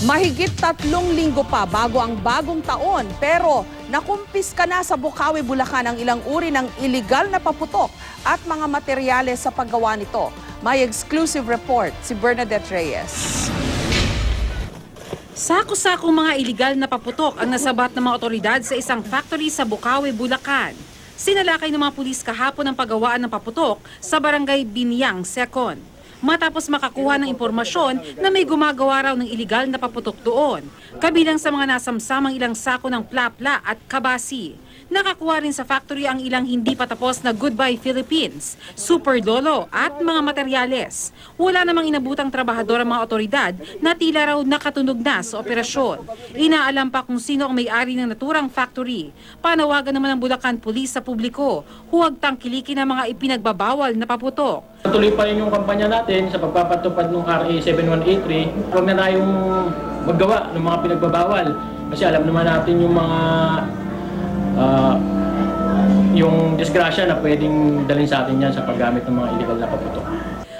Mahigit 3 linggo pa bago ang bagong taon pero nakumpiska na sa Bukawi, Bulacan ang ilang uri ng iligal na paputok at mga materyales sa paggawa nito. May exclusive report si Bernadette Reyes. Sako-sakong mga iligal na paputok ang nasabat ng mga otoridad sa isang factory sa Bukawi, Bulacan. Sinalakay ng mga pulis kahapon ang paggawaan ng paputok sa barangay Binyang, 2nd. Matapos makakuha ng impormasyon na may gumagawa raw ng iligal na paputok doon, kabilang sa mga nasamsamang ilang sako ng plapla at kabasi. Nakakuha rin sa factory ang ilang hindi patapos na Goodbye Philippines, Super Lolo at mga materyales. Wala namang inabutang trabahador ang mga otoridad na tila raw nakatunog na sa operasyon. Inaalam pa kung sino ang may-ari ng naturang factory. Panawagan naman ng Bulacan Police sa publiko, huwag tangkilikin ang mga ipinagbabawal na paputok. Tuloy pa rin yung kampanya natin sa pagpapatupad ng RA 7183. Huwag na tayong maggawa ng mga pinagbabawal. Kasi alam naman natin yung mga yung disgrasya na pwedeng dalhin sa atin yan sa paggamit ng mga illegal na paputok.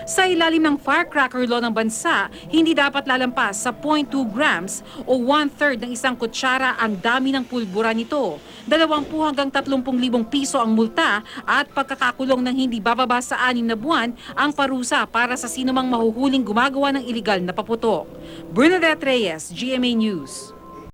Sa ilalim ng firecracker law ng bansa, hindi dapat lalampas sa 0.2 grams o 1/3 ng isang kutsara ang dami ng pulbura nito. 20 hanggang 30,000 piso ang multa at pagkakakulong ng hindi bababa sa 6 na buwan ang parusa para sa sinumang mahuhuling gumagawa ng iligal na paputok. Bernadette Reyes, GMA News.